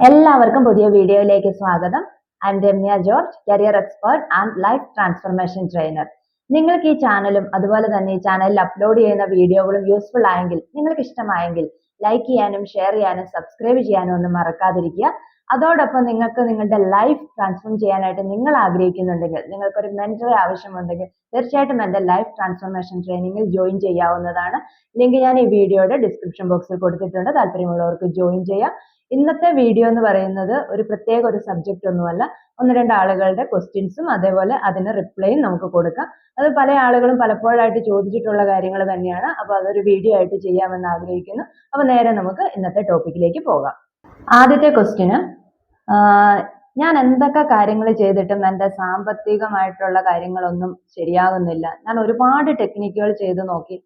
എല്ലാവർക്കും പുതിയ വീഡിയോയിലേക്ക് സ്വാഗതം. I M Ramya George, career expert and life transformation trainer. നിങ്ങൾക്ക് ഈ ചാനലും അതുപോലെ തന്നെ ഈ ചാനലിൽ അപ്ലോഡ് ചെയ്യുന്ന വീഡിയോകളും യൂസ്ഫുൾ ആയെങ്കിൽ, നിങ്ങൾക്ക് ഇഷ്ടമായെങ്കിൽ ലൈക്ക് ചെയ്യാനും ഷെയർ ചെയ്യാനും സബ്സ്ക്രൈബ് ചെയ്യാനും ഒന്നും മറക്കാതിരിക്കുക. അതോടൊപ്പം നിങ്ങൾക്ക് നിങ്ങളുടെ ലൈഫ് ട്രാൻസ്ഫോം ചെയ്യാനായിട്ട് നിങ്ങൾ ആഗ്രഹിക്കുന്നുണ്ടെങ്കിൽ, നിങ്ങൾക്കൊരു മെന്ററെ ആവശ്യമുണ്ടെങ്കിൽ തീർച്ചയായിട്ടും എൻ്റെ ലൈഫ് ട്രാൻസ്ഫോർമേഷൻ ട്രെയിനിങ്ങിൽ ജോയിൻ ചെയ്യാവുന്നതാണ്. ലിങ്ക് ഞാൻ ഈ വീഡിയോയുടെ ഡിസ്ക്രിപ്ഷൻ ബോക്സിൽ കൊടുത്തിട്ടുണ്ട്. താല്പര്യമുള്ളവർക്ക് ജോയിൻ ചെയ്യാം. ഇന്നത്തെ വീഡിയോ എന്ന് പറയുന്നത് ഒരു പ്രത്യേക ഒരു സബ്ജക്റ്റ് ഒന്നുമല്ല. ഒന്ന് രണ്ട് ആളുകളുടെ ക്വസ്റ്റ്യൻസും അതേപോലെ അതിന് റിപ്ലൈയും നമുക്ക് കൊടുക്കാം. അത് പല ആളുകളും പലപ്പോഴായിട്ട് ചോദിച്ചിട്ടുള്ള കാര്യങ്ങൾ തന്നെയാണ്. അപ്പോൾ അതൊരു വീഡിയോ ആയിട്ട് ചെയ്യാമെന്ന് ആഗ്രഹിക്കുന്നു. അപ്പോൾ നേരെ നമുക്ക് ഇന്നത്തെ ടോപ്പിക്കിലേക്ക് പോകാം. ആദ്യത്തെ ക്വസ്റ്റ്യന്, ഞാൻ എന്തൊക്കെ കാര്യങ്ങൾ ചെയ്തിട്ടും എൻ്റെ സാമ്പത്തികമായിട്ടുള്ള കാര്യങ്ങളൊന്നും ശരിയാകുന്നില്ല. ഞാൻ ഒരുപാട് ടെക്നിക്കുകൾ ചെയ്ത് നോക്കി,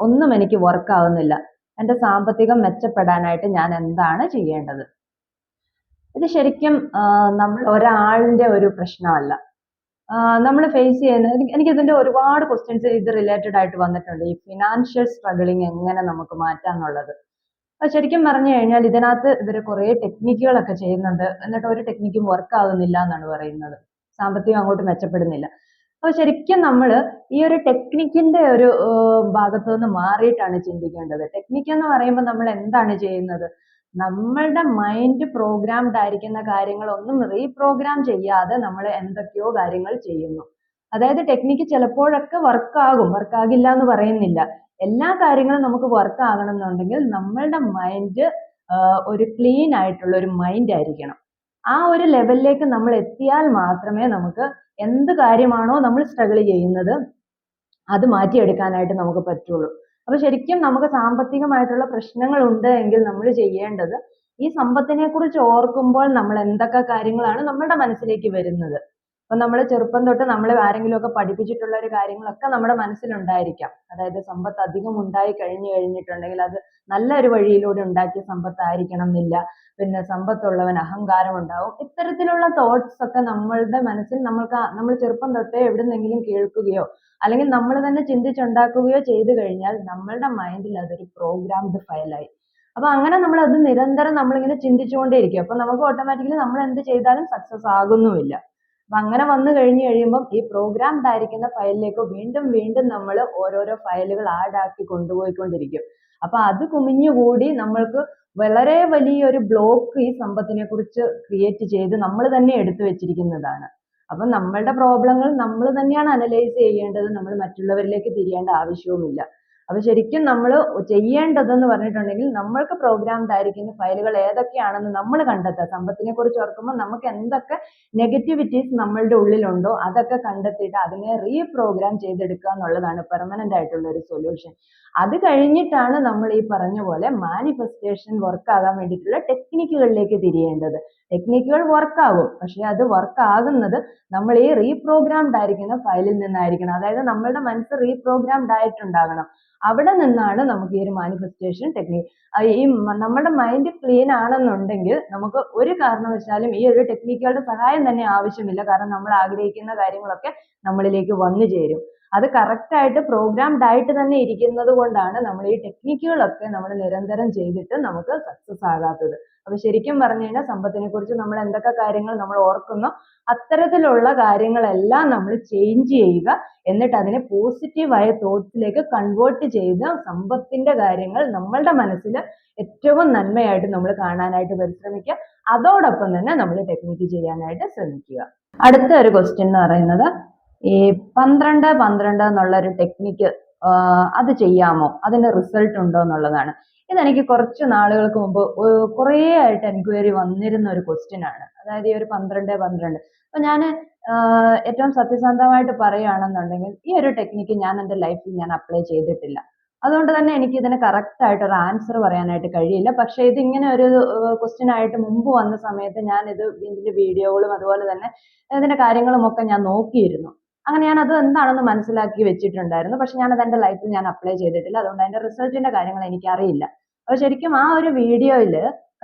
ഒന്നും എനിക്ക് വർക്ക് ആവുന്നില്ല. എൻ്റെ സാമ്പത്തികം മെച്ചപ്പെടാനായിട്ട് ഞാൻ എന്താണ് ചെയ്യേണ്ടത്? ഇത് ശരിക്കും നമ്മൾ ഒരാളിന്റെ ഒരു പ്രശ്നമല്ല. നമ്മൾ ഫേസ് ചെയ്യുന്ന, എനിക്ക് ഇതിന്റെ ഒരുപാട് ക്വസ്റ്റ്യൻസ് ഇത് റിലേറ്റഡ് ആയിട്ട് വന്നിട്ടുണ്ട്. ഈ ഫിനാൻഷ്യൽ സ്ട്രഗിളിങ് എങ്ങനെ നമുക്ക് മാറ്റാന്നുള്ളത്. അപ്പൊ ശരിക്കും പറഞ്ഞു കഴിഞ്ഞാൽ ഇതിനകത്ത് ഇവര് കുറെ ടെക്നിക്കുകളൊക്കെ ചെയ്യുന്നുണ്ട്. എന്നിട്ട് ഒരു ടെക്നിക്കും വർക്ക് ആകുന്നില്ല എന്നാണ് പറയുന്നത്. സാമ്പത്തികം അങ്ങോട്ട് മെച്ചപ്പെടുന്നില്ല. അപ്പൊ ശരിക്കും നമ്മൾ ഈ ഒരു ടെക്നിക്കിന്റെ ഒരു ഭാഗത്തു നിന്ന് മാറിയിട്ടാണ് ചിന്തിക്കേണ്ടത്. ടെക്നിക്ക് എന്ന് പറയുമ്പോൾ നമ്മൾ എന്താണ് ചെയ്യുന്നത്? നമ്മളുടെ മൈൻഡ് പ്രോഗ്രാംഡ് ആയിരിക്കുന്ന കാര്യങ്ങളൊന്നും റീപ്രോഗ്രാം ചെയ്യാതെ നമ്മൾ എന്തൊക്കെയോ കാര്യങ്ങൾ ചെയ്യുന്നു. അതായത് ടെക്നിക്ക് ചിലപ്പോഴൊക്കെ വർക്ക് ആകില്ല എന്ന് പറയുന്നില്ല. എല്ലാ കാര്യങ്ങളും നമുക്ക് വർക്ക് ആകണമെന്നുണ്ടെങ്കിൽ നമ്മളുടെ മൈൻഡ് ഒരു ക്ലീൻ ആയിട്ടുള്ള ഒരു മൈൻഡ് ആയിരിക്കണം. ആ ഒരു ലെവലിലേക്ക് നമ്മൾ എത്തിയാൽ മാത്രമേ നമുക്ക് എന്ത് കാര്യമാണോ നമ്മൾ സ്ട്രഗിൾ ചെയ്യുന്നത് അത് മാറ്റിയെടുക്കാനായിട്ട് നമുക്ക് പറ്റുള്ളൂ. അപ്പൊ ശരിക്കും നമുക്ക് സാമ്പത്തികമായിട്ടുള്ള പ്രശ്നങ്ങൾ ഉണ്ട് എങ്കിൽ നമ്മൾ ചെയ്യേണ്ടത്, ഈ സമ്പത്തിനെ കുറിച്ച് ഓർക്കുമ്പോൾ നമ്മൾ എന്തൊക്കെ കാര്യങ്ങളാണ് നമ്മുടെ മനസ്സിലേക്ക് വരുന്നത്. അപ്പൊ നമ്മൾ ചെറുപ്പം തൊട്ട് നമ്മളെ ആരെങ്കിലും ഒക്കെ പഠിപ്പിച്ചിട്ടുള്ള ഒരു കാര്യങ്ങളൊക്കെ നമ്മുടെ മനസ്സിലുണ്ടായിരിക്കാം. അതായത് സമ്പത്ത് അധികം ഉണ്ടായി കഴിഞ്ഞിട്ടുണ്ടെങ്കിൽ അത് നല്ലൊരു വഴിയിലൂടെ ഉണ്ടാക്കിയ സമ്പത്തായിരിക്കണം എന്നില്ല. പിന്നെ സമ്പത്തുള്ളവൻ അഹങ്കാരം ഉണ്ടാവും. ഇത്തരത്തിലുള്ള തോട്ട്സ് ഒക്കെ നമ്മളുടെ മനസ്സിൽ നമ്മൾ ചെറുപ്പം തൊട്ടേ എവിടുന്നെങ്കിലും കേൾക്കുകയോ അല്ലെങ്കിൽ നമ്മൾ തന്നെ ചിന്തിച്ചുണ്ടാക്കുകയോ ചെയ്തു കഴിഞ്ഞാൽ നമ്മളുടെ മൈൻഡിൽ അതൊരു പ്രോഗ്രാംഡ് ഫയലായി. അപ്പൊ അങ്ങനെ നമ്മൾ അത് നിരന്തരം നമ്മളിങ്ങനെ ചിന്തിച്ചുകൊണ്ടേയിരിക്കും. അപ്പൊ നമുക്ക് ഓട്ടോമാറ്റിക്കലി നമ്മൾ എന്ത് ചെയ്താലും സക്സസ് ആകുന്നുമില്ല. അപ്പൊ അങ്ങനെ വന്നു കഴിയുമ്പം ഈ പ്രോഗ്രാംഡ് ആയിരിക്കുന്ന ഫയലിലേക്ക് വീണ്ടും വീണ്ടും നമ്മൾ ഓരോരോ ഫയലുകൾ ആഡ് ആക്കി കൊണ്ടുപോയിക്കൊണ്ടിരിക്കും. അപ്പൊ അത് കുമിഞ്ഞുകൂടി നമ്മൾക്ക് വളരെ വലിയൊരു ബ്ലോക്ക് ഈ സമ്പത്തിനെ കുറിച്ച് ക്രിയേറ്റ് ചെയ്ത് നമ്മൾ തന്നെ എടുത്തു വെച്ചിരിക്കുന്നതാണ്. അപ്പൊ നമ്മളുടെ പ്രോബ്ലങ്ങൾ നമ്മൾ തന്നെയാണ് അനലൈസ് ചെയ്യേണ്ടത്. നമ്മൾ മറ്റുള്ളവരിലേക്ക് തിരിയേണ്ട ആവശ്യവുമില്ല. അപ്പൊ ശരിക്കും നമ്മൾ ചെയ്യേണ്ടതെന്ന് പറഞ്ഞിട്ടുണ്ടെങ്കിൽ നമ്മൾക്ക് പ്രോഗ്രാംഡ് ആയിരിക്കുന്ന ഫയലുകൾ ഏതൊക്കെയാണെന്ന് നമ്മൾ കണ്ടെത്തുക. സമ്പത്തിനെ കുറിച്ച് ഓർക്കുമ്പോൾ നമുക്ക് എന്തൊക്കെ നെഗറ്റിവിറ്റീസ് നമ്മളുടെ ഉള്ളിലുണ്ടോ അതൊക്കെ കണ്ടെത്തിയിട്ട് അതിനെ റീപ്രോഗ്രാം ചെയ്തെടുക്കുക എന്നുള്ളതാണ് പെർമനന്റ് ആയിട്ടുള്ള ഒരു സൊല്യൂഷൻ. അത് കഴിഞ്ഞിട്ടാണ് നമ്മൾ ഈ പറഞ്ഞ പോലെ മാനിഫെസ്റ്റേഷൻ വർക്ക് ആകാൻ വേണ്ടിയിട്ടുള്ള ടെക്നിക്കുകളിലേക്ക് തിരിയേണ്ടത്. ടെക്നിക്കുകൾ വർക്ക് ആകും, പക്ഷെ അത് വർക്ക് ആകുന്നത് നമ്മൾ ഈ റീപ്രോഗ്രാംഡ് ആയിരിക്കുന്ന ഫയലിൽ നിന്നായിരിക്കണം. അതായത് നമ്മളുടെ മനസ്സ് റീപ്രോഗ്രാംഡ് ആയിട്ടുണ്ടാകണം. അവിടെ നിന്നാണ് നമുക്ക് ഈ ഒരു മാനിഫെസ്റ്റേഷൻ ടെക്നിക്ക്, ഈ നമ്മുടെ മൈൻഡ് ക്ലീൻ ആണെന്നുണ്ടെങ്കിൽ നമുക്ക് ഒരു കാരണവശാലും ഈ ഒരു ടെക്നിക്കുകളുടെ സഹായം തന്നെ ആവശ്യമില്ല. കാരണം നമ്മൾ ആഗ്രഹിക്കുന്ന കാര്യങ്ങളൊക്കെ നമ്മളിലേക്ക് വന്നു ചേരും. അത് കറക്റ്റ് ആയിട്ട് പ്രോഗ്രാംഡ് ആയിട്ട് തന്നെ ഇരിക്കുന്നത് കൊണ്ടാണ് നമ്മൾ ഈ ടെക്നിക്കുകളൊക്കെ നമ്മൾ നിരന്തരം ചെയ്തിട്ട് നമുക്ക് സക്സസ് ആകാത്തത്. അപ്പൊ ശരിക്കും പറഞ്ഞു കഴിഞ്ഞാൽ സമ്പത്തിനെ കുറിച്ച് നമ്മൾ എന്തൊക്കെ കാര്യങ്ങൾ നമ്മൾ ഓർക്കുന്നോ അത്തരത്തിലുള്ള കാര്യങ്ങളെല്ലാം നമ്മൾ ചേഞ്ച് ചെയ്യുക. എന്നിട്ട് അതിനെ പോസിറ്റീവായ തോട്ട്സിലേക്ക് കൺവേർട്ട് ചെയ്ത് സമ്പത്തിന്റെ കാര്യങ്ങൾ നമ്മളുടെ മനസ്സിൽ ഏറ്റവും നന്മയായിട്ട് നമ്മൾ കാണാനായിട്ട് പരിശ്രമിക്കുക. അതോടൊപ്പം തന്നെ നമ്മൾ ടെക്നിക്ക് ചെയ്യാനായിട്ട് ശ്രമിക്കുക. അടുത്ത ഒരു ക്വസ്റ്റ്യൻ എന്ന് പറയുന്നത്, ഈ 12-12 എന്നുള്ള ഒരു ടെക്നിക്ക് അത് ചെയ്യാമോ, അതിന്റെ റിസൾട്ട് ഉണ്ടോ എന്നുള്ളതാണ്. ഇതെനിക്ക് കുറച്ച് നാളുകൾക്ക് മുമ്പ് കുറേ ആയിട്ട് എൻക്വയറി വന്നിരുന്ന ഒരു ക്വസ്റ്റ്യൻ ആണ്. അതായത് ഈ ഒരു 12-12. അപ്പൊ ഞാൻ ഏറ്റവും സത്യസന്ധമായിട്ട് പറയുകയാണെന്നുണ്ടെങ്കിൽ ഈ ഒരു ടെക്നിക്ക് ഞാൻ എൻ്റെ ലൈഫിൽ ഞാൻ അപ്ലൈ ചെയ്തിട്ടില്ല. അതുകൊണ്ട് തന്നെ എനിക്ക് ഇതിന് കറക്റ്റ് ആയിട്ട് ഒരു ആൻസർ പറയാനായിട്ട് കഴിയില്ല. പക്ഷെ ഇതിങ്ങനെ ഒരു ക്വസ്റ്റ്യൻ ആയിട്ട് മുമ്പ് വന്ന സമയത്ത് ഞാൻ ഇതിന്റെ വീഡിയോകളും അതുപോലെ തന്നെ ഇതിന്റെ കാര്യങ്ങളും ഒക്കെ ഞാൻ നോക്കിയിരുന്നു. അങ്ങനെ ഞാൻ അത് എന്താണെന്ന് മനസ്സിലാക്കി വെച്ചിട്ടുണ്ടായിരുന്നു. പക്ഷെ ഞാൻ അത് എൻ്റെ ലൈഫിൽ ഞാൻ അപ്ലൈ ചെയ്തിട്ടില്ല. അതുകൊണ്ട് അതിന്റെ റിസൾട്ടിന്റെ കാര്യങ്ങൾ എനിക്ക് അറിയില്ല. അപ്പൊ ശരിക്കും ആ ഒരു വീഡിയോയിൽ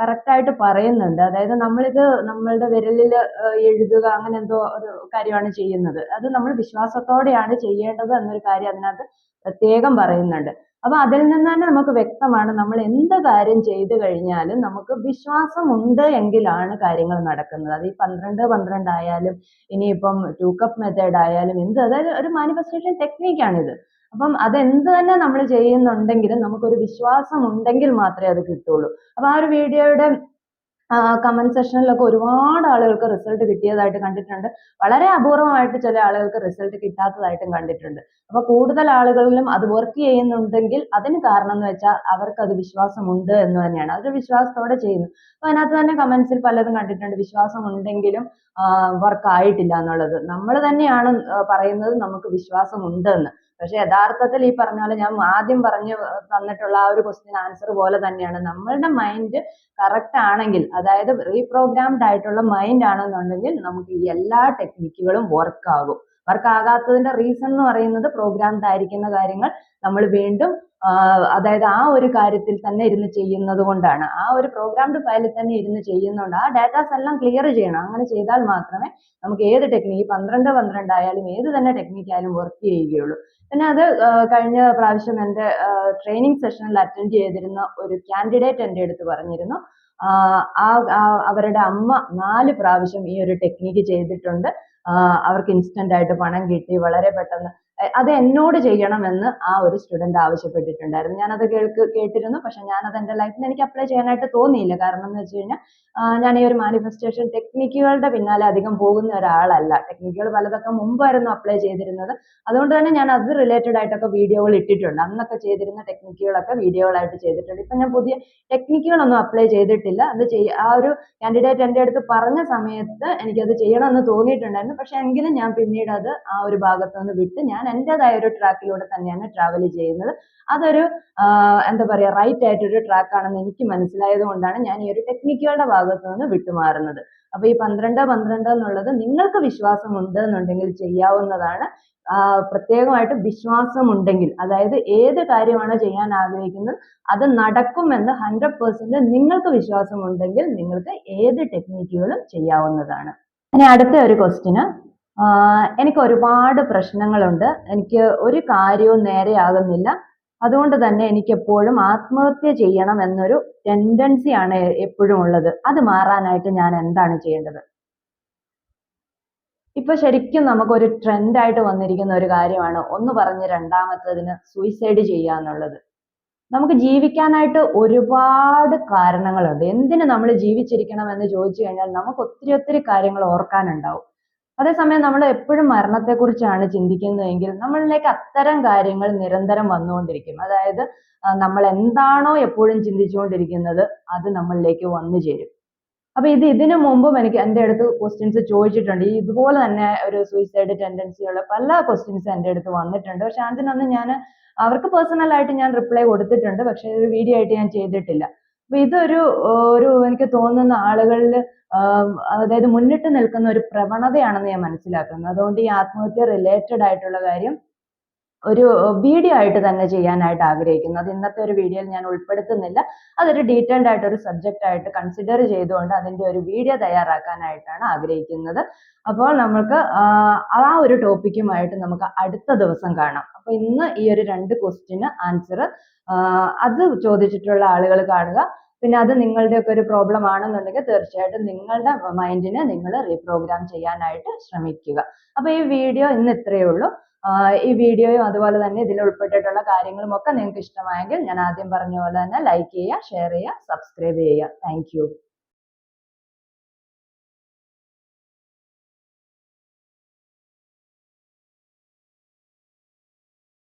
കറക്റ്റായിട്ട് പറയുന്നുണ്ട്. അതായത് നമ്മളിത് നമ്മളുടെ വിരലിൽ എഴുതുക അങ്ങനെ എന്തോ ഒരു കാര്യമാണ് ചെയ്യുന്നത്. അത് നമ്മൾ വിശ്വാസത്തോടെയാണ് ചെയ്യേണ്ടത് എന്നൊരു കാര്യം അതിനകത്ത് പ്രത്യേകം പറയുന്നുണ്ട്. അപ്പൊ അതിൽ നിന്ന് തന്നെ നമുക്ക് വ്യക്തമാണ് നമ്മൾ എന്ത് കാര്യം ചെയ്തു കഴിഞ്ഞാലും നമുക്ക് വിശ്വാസം ഉണ്ട് എങ്കിലാണ് കാര്യങ്ങൾ നടക്കുന്നത്. അത് ഈ 12-12 ആയാലും ഇനിയിപ്പം 2 കപ്പ് മെത്തേഡ് ആയാലും അതായത് ഒരു മാനിഫെസ്റ്റേഷൻ ടെക്നിക്കാണിത്. അപ്പം അതെന്ത് തന്നെ നമ്മൾ ചെയ്യുന്നുണ്ടെങ്കിലും നമുക്കൊരു വിശ്വാസം ഉണ്ടെങ്കിൽ മാത്രമേ അത് കിട്ടുള്ളൂ. അപ്പൊ ആ ഒരു വീഡിയോയുടെ കമന്റ് സെക്ഷനിലൊക്കെ ഒരുപാട് ആളുകൾക്ക് റിസൾട്ട് കിട്ടിയതായിട്ട് കണ്ടിട്ടുണ്ട്. വളരെ അപൂർവമായിട്ട് ചില ആളുകൾക്ക് റിസൾട്ട് കിട്ടാത്തതായിട്ടും കണ്ടിട്ടുണ്ട്. അപ്പൊ കൂടുതൽ ആളുകളിലും അത് വർക്ക് ചെയ്യുന്നുണ്ടെങ്കിൽ അതിന് കാരണം എന്ന് വെച്ചാൽ അവർക്ക് അത് വിശ്വാസമുണ്ട് എന്ന് തന്നെയാണ്. അതൊരു വിശ്വാസത്തോടെ ചെയ്യുന്നു. അപ്പൊ അതിനകത്ത് തന്നെ കമന്റ്സിൽ പലതും കണ്ടിട്ടുണ്ട് വിശ്വാസം ഉണ്ടെങ്കിലും വർക്ക് ആയിട്ടില്ല എന്നുള്ളത്. നമ്മൾ തന്നെയാണ് പറയുന്നത് നമുക്ക് വിശ്വാസമുണ്ട് എന്ന്. പക്ഷെ യഥാർത്ഥത്തിൽ ഈ പറഞ്ഞ പോലെ ഞാൻ ആദ്യം പറഞ്ഞു തന്നിട്ടുള്ള ആ ഒരു ക്വസ്റ്റ്യൻ ആൻസർ പോലെ തന്നെയാണ് നമ്മളുടെ മൈൻഡ് കറക്റ്റ് ആണെങ്കിൽ, അതായത് റീപ്രോഗ്രാംഡ് ആയിട്ടുള്ള മൈൻഡ് ആണെന്നുണ്ടെങ്കിൽ നമുക്ക് ഈ എല്ലാ ടെക്നിക്കുകളും വർക്ക് ആകും. വർക്ക് ആകാത്തതിന്റെ റീസൺ എന്ന് പറയുന്നത് പ്രോഗ്രാംഡ് ആയിരിക്കുന്ന കാര്യങ്ങൾ നമ്മൾ വീണ്ടും അതായത് ആ ഒരു കാര്യത്തിൽ തന്നെ ഇരുന്ന് ചെയ്യുന്നത് കൊണ്ടാണ്. ആ ഒരു പ്രോഗ്രാംഡ് ഫയലിൽ തന്നെ ഇരുന്ന് ചെയ്യുന്നതുകൊണ്ട് ആ ഡാറ്റാസ് എല്ലാം ക്ലിയർ ചെയ്യണം. അങ്ങനെ ചെയ്താൽ മാത്രമേ നമുക്ക് ഏത് ടെക്നിക്ക് 12-12 ആയാലും ഏത് തന്നെ ടെക്നിക്ക് ആയാലും വർക്ക് ചെയ്യുകയുള്ളൂ. പിന്നെ അത് കഴിഞ്ഞ പ്രാവശ്യം എൻ്റെ ട്രെയിനിങ് സെഷനിൽ അറ്റൻഡ് ചെയ്തിരുന്ന ഒരു കാൻഡിഡേറ്റ് എൻ്റെ അടുത്ത് പറഞ്ഞിരുന്നു അവരുടെ അമ്മ 4 പ്രാവശ്യം ഈ ഒരു ടെക്നിക്ക് ചെയ്തിട്ടുണ്ട്. അവർക്ക് ഇൻസ്റ്റന്റ് ആയിട്ട് പണം കിട്ടി വളരെ പെട്ടെന്ന്. അത് എന്നോട് ചെയ്യണമെന്ന് ആ ഒരു സ്റ്റുഡന്റ് ആവശ്യപ്പെട്ടിട്ടുണ്ടായിരുന്നു. ഞാനത് കേട്ടിരുന്നു. പക്ഷെ ഞാനത് എൻ്റെ ലൈഫിൽ എനിക്ക് അപ്ലൈ ചെയ്യാനായിട്ട് തോന്നിയില്ല. കാരണം എന്ന് വെച്ച് കഴിഞ്ഞാൽ ഞാൻ ഈ ഒരു മാനിഫെസ്റ്റേഷൻ ടെക്നിക്കുകളുടെ പിന്നാലെ അധികം പോകുന്ന ഒരാളല്ല. ടെക്നിക്കുകൾ പലതൊക്കെ മുമ്പായിരുന്നു അപ്ലൈ ചെയ്തിരുന്നത്. അതുകൊണ്ട് തന്നെ ഞാൻ അത് റിലേറ്റഡ് ആയിട്ടൊക്കെ വീഡിയോകൾ ഇട്ടിട്ടുണ്ട്. അന്നൊക്കെ ചെയ്തിരുന്ന ടെക്നിക്കുകളൊക്കെ വീഡിയോകളായിട്ട് ചെയ്തിട്ടുണ്ട്. ഇപ്പൊ ഞാൻ പുതിയ ടെക്നിക്കുകളൊന്നും അപ്ലൈ ചെയ്തിട്ടില്ല. ആ ഒരു കാൻഡിഡേറ്റ് എൻ്റെ അടുത്ത് പറഞ്ഞ സമയത്ത് എനിക്കത് ചെയ്യണമെന്ന് തോന്നിയിട്ടുണ്ടായിരുന്നു. പക്ഷെ എങ്കിലും ഞാൻ പിന്നീട് അത് ആ ഒരു ഭാഗത്ത് നിന്ന് വിട്ട് ഞാൻ എൻ്റെതായ ഒരു ട്രാക്കിലൂടെ തന്നെയാണ് ട്രാവൽ ചെയ്യുന്നത്. അതൊരു എന്താ പറയാ റൈറ്റ് ആയിട്ടൊരു ട്രാക്ക് ആണെന്ന് എനിക്ക് മനസ്സിലായത് കൊണ്ടാണ് ഞാൻ ഈ ഒരു ടെക്നിക്കുകളുടെ ഭാഗത്ത് നിന്ന് വിട്ടുമാറുന്നത്. അപ്പൊ ഈ 12-12 എന്നുള്ളത് നിങ്ങൾക്ക് വിശ്വാസം ഉണ്ട് എന്നുണ്ടെങ്കിൽ ചെയ്യാവുന്നതാണ്. പ്രത്യേകമായിട്ട് വിശ്വാസമുണ്ടെങ്കിൽ, അതായത് ഏത് കാര്യമാണോ ചെയ്യാൻ ആഗ്രഹിക്കുന്നത് അത് നടക്കുമെന്ന് 100% നിങ്ങൾക്ക് വിശ്വാസമുണ്ടെങ്കിൽ നിങ്ങൾക്ക് ഏത് ടെക്നിക്കുകളും ചെയ്യാവുന്നതാണ്. ഇനി അടുത്ത ഒരു ക്വസ്റ്റ്യന്, എനിക്ക് ഒരുപാട് പ്രശ്നങ്ങളുണ്ട്, എനിക്ക് ഒരു കാര്യവും നേരെയാകുന്നില്ല, അതുകൊണ്ട് തന്നെ എനിക്ക് എപ്പോഴും ആത്മഹത്യ ചെയ്യണം എന്നൊരു ടെൻഡൻസി ആണ് എപ്പോഴും ഉള്ളത്. അത് മാറാനായിട്ട് ഞാൻ എന്താണ് ചെയ്യേണ്ടത്? ഇപ്പൊ ശരിക്കും നമുക്കൊരു ട്രെൻഡായിട്ട് വന്നിരിക്കുന്ന ഒരു കാര്യമാണ് ഒന്ന് പറഞ്ഞ് രണ്ടാമത്തതിന് സൂയിസൈഡ് ചെയ്യുക എന്നുള്ളത്. നമുക്ക് ജീവിക്കാനായിട്ട് ഒരുപാട് കാരണങ്ങളുണ്ട്. എന്തിന് നമ്മൾ ജീവിച്ചിരിക്കണം എന്ന് ചോദിച്ചു കഴിഞ്ഞാൽ നമുക്ക് ഒത്തിരി കാര്യങ്ങൾ ഓർക്കാനുണ്ടാവും. അതേസമയം നമ്മൾ എപ്പോഴും മരണത്തെക്കുറിച്ചാണ് ചിന്തിക്കുന്നതെങ്കിൽ നമ്മളിലേക്ക് അത്തരം കാര്യങ്ങൾ നിരന്തരം വന്നുകൊണ്ടിരിക്കും. അതായത് നമ്മൾ എന്താണോ എപ്പോഴും ചിന്തിച്ചുകൊണ്ടിരിക്കുന്നത് അത് നമ്മളിലേക്ക് വന്നു ചേരും. അപ്പൊ ഇതിനു മുമ്പും എൻ്റെ അടുത്ത് ക്വസ്റ്റ്യൻസ് ചോദിച്ചിട്ടുണ്ട്. ഇതുപോലെ തന്നെ ഒരു സൂയിസൈഡ് ടെൻഡൻസി ഉള്ള പല ക്വസ്റ്റ്യൻസ് എൻ്റെ അടുത്ത് വന്നിട്ടുണ്ട്. പക്ഷെ അതിനൊന്നും ഞാൻ അവർക്ക് പേഴ്സണൽ ആയിട്ട് ഞാൻ റിപ്ലൈ കൊടുത്തിട്ടുണ്ട്. പക്ഷെ ഒരു വീഡിയോ ആയിട്ട് ഞാൻ ചെയ്തിട്ടില്ല. അപ്പൊ ഇതൊരു എനിക്ക് തോന്നുന്ന ആളുകളിൽ അതായത് മുന്നിട്ട് നിൽക്കുന്ന ഒരു പ്രവണതയാണെന്ന് ഞാൻ മനസ്സിലാക്കുന്നു. അതുകൊണ്ട് ഈ ആത്മഹത്യ റിലേറ്റഡ് ആയിട്ടുള്ള കാര്യം ഒരു വീഡിയോ ആയിട്ട് തന്നെ ചെയ്യാനായിട്ട് ആഗ്രഹിക്കുന്നു. അത് ഇന്നത്തെ ഒരു വീഡിയോയിൽ ഞാൻ ഉൾപ്പെടുത്തുന്നില്ല. അതൊരു ഡീറ്റെയിൽഡ് ആയിട്ട് ഒരു സബ്ജക്റ്റ് ആയിട്ട് കൺസിഡർ ചെയ്തുകൊണ്ട് അതിന്റെ ഒരു വീഡിയോ തയ്യാറാക്കാനായിട്ടാണ് ആഗ്രഹിക്കുന്നത്. അപ്പോൾ നമുക്ക് ആ ഒരു ടോപ്പിക്കുമായിട്ട് നമുക്ക് അടുത്ത ദിവസം കാണാം. അപ്പൊ ഇന്ന് ഈ ഒരു 2 ക്വസ്റ്റ്യന് ആൻസർ അത് ചോദിച്ചിട്ടുള്ള ആളുകൾ കാണുക. പിന്നെ അത് നിങ്ങളുടെയൊക്കെ ഒരു പ്രോബ്ലം ആണെന്നുണ്ടെങ്കിൽ തീർച്ചയായിട്ടും നിങ്ങളുടെ മൈൻഡിനെ നിങ്ങൾ റീപ്രോഗ്രാം ചെയ്യാനായിട്ട് ശ്രമിക്കുക. അപ്പൊ ഈ വീഡിയോ ഇന്ന് ഇത്രയേ ഉള്ളൂ. ഈ വീഡിയോയും അതുപോലെ തന്നെ ഇതിൽ ഉൾപ്പെട്ടിട്ടുള്ള കാര്യങ്ങളും ഒക്കെ നിങ്ങൾക്ക് ഇഷ്ടമായെങ്കിൽ ഞാൻ ആദ്യം പറഞ്ഞ പോലെ തന്നെ ലൈക്ക് ചെയ്യുക, ഷെയർ ചെയ്യുക, സബ്സ്ക്രൈബ് ചെയ്യുക. Thank you.